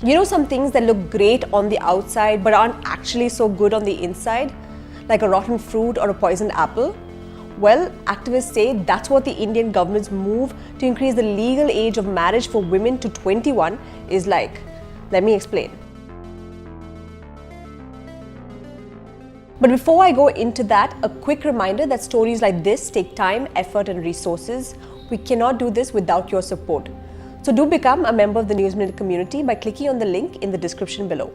You know, some things that look great on the outside but aren't actually so good on the inside, like a rotten fruit or a poisoned apple? Well, activists say that's what the Indian government's move to increase the legal age of marriage for women to 21 is like. Let me explain. But before I go into that, a quick reminder that stories like this take time, effort, and resources. We cannot do this without your support. So do become a member of the News Minute community by clicking on the link in the description below.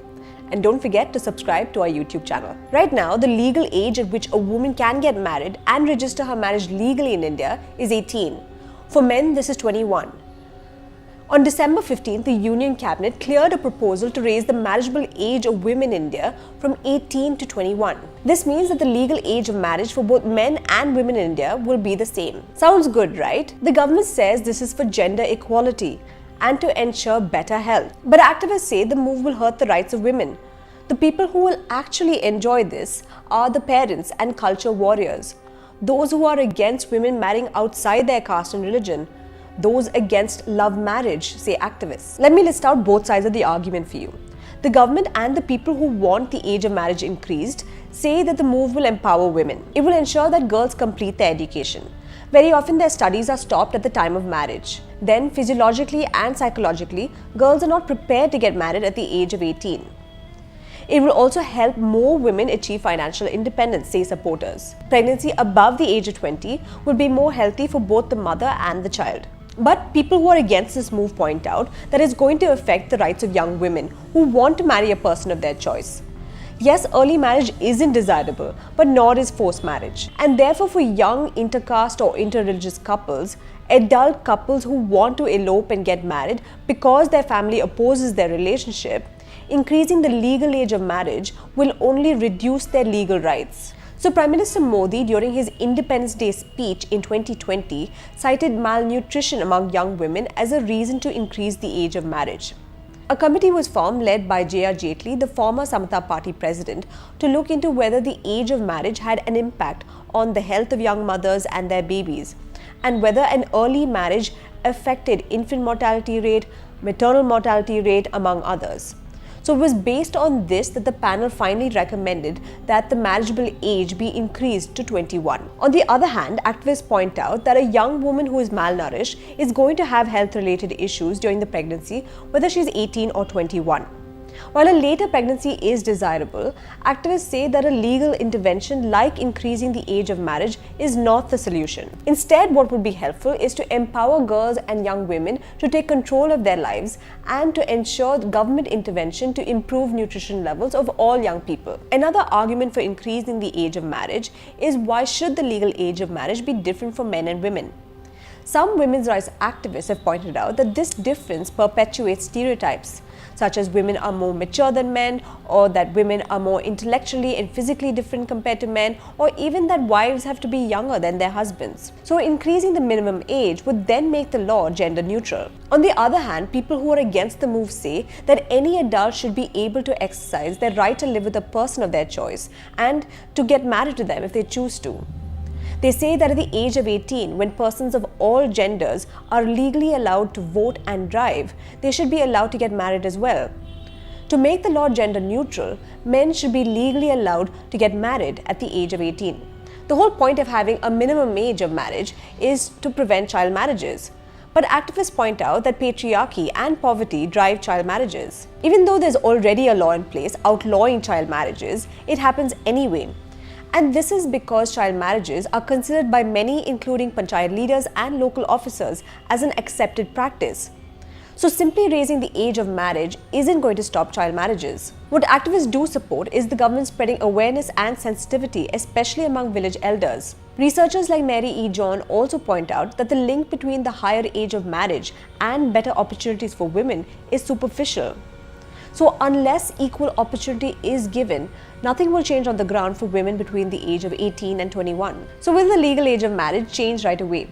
And don't forget to subscribe to our YouTube channel. Right now, the legal age at which a woman can get married and register her marriage legally in India is 18. For men, this is 21. On December 15th, the Union Cabinet cleared a proposal to raise the marriageable age of women in India from 18 to 21. This means that the legal age of marriage for both men and women in India will be the same. Sounds good, right? The government says this is for gender equality and to ensure better health. But activists say the move will hurt the rights of women. The people who will actually enjoy this are the parents and culture warriors, those who are against women marrying outside their caste and religion, those against love marriage, say activists. Let me list out both sides of the argument for you. The government and the people who want the age of marriage increased say that the move will empower women. It will ensure that girls complete their education. Very often their studies are stopped at the time of marriage. Then, physiologically and psychologically, girls are not prepared to get married at the age of 18. It will also help more women achieve financial independence, say supporters. Pregnancy above the age of 20 will be more healthy for both the mother and the child. But people who are against this move point out that it's going to affect the rights of young women who want to marry a person of their choice. Yes, early marriage isn't desirable, but nor is forced marriage. And therefore, for young intercaste or interreligious couples, adult couples who want to elope and get married because their family opposes their relationship, increasing the legal age of marriage will only reduce their legal rights. So Prime Minister Modi, during his Independence Day speech in 2020, cited malnutrition among young women as a reason to increase the age of marriage. A committee was formed led by J.R. Jaitley, the former Samata Party president, to look into whether the age of marriage had an impact on the health of young mothers and their babies, and whether an early marriage affected infant mortality rate, maternal mortality rate, among others. So it was based on this that the panel finally recommended that the marriageable age be increased to 21. On the other hand, activists point out that a young woman who is malnourished is going to have health-related issues during the pregnancy, whether she's 18 or 21. While a later pregnancy is desirable, activists say that a legal intervention like increasing the age of marriage is not the solution. Instead, what would be helpful is to empower girls and young women to take control of their lives and to ensure government intervention to improve nutrition levels of all young people. Another argument for increasing the age of marriage is why should the legal age of marriage be different for men and women? Some women's rights activists have pointed out that this difference perpetuates stereotypes, such as women are more mature than men, or that women are more intellectually and physically different compared to men, or even that wives have to be younger than their husbands. So increasing the minimum age would then make the law gender neutral. On the other hand, people who are against the move say that any adult should be able to exercise their right to live with a person of their choice and to get married to them if they choose to. They say that at the age of 18, when persons of all genders are legally allowed to vote and drive, they should be allowed to get married as well. To make the law gender neutral, men should be legally allowed to get married at the age of 18. The whole point of having a minimum age of marriage is to prevent child marriages. But activists point out that patriarchy and poverty drive child marriages. Even though there's already a law in place outlawing child marriages, it happens anyway. And this is because child marriages are considered by many, including panchayat leaders and local officers, as an accepted practice. So simply raising the age of marriage isn't going to stop child marriages. What activists do support is the government spreading awareness and sensitivity, especially among village elders. Researchers like Mary E. John also point out that the link between the higher age of marriage and better opportunities for women is superficial. So unless equal opportunity is given, nothing will change on the ground for women between the age of 18 and 21. So will the legal age of marriage change right away?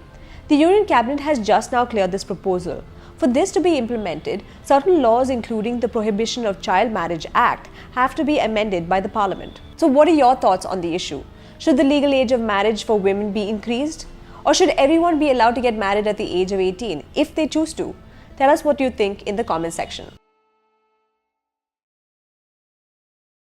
The Union Cabinet has just now cleared this proposal. For this to be implemented, certain laws including the Prohibition of Child Marriage Act have to be amended by the Parliament. So what are your thoughts on the issue? Should the legal age of marriage for women be increased? Or should everyone be allowed to get married at the age of 18 if they choose to? Tell us what you think in the comment section.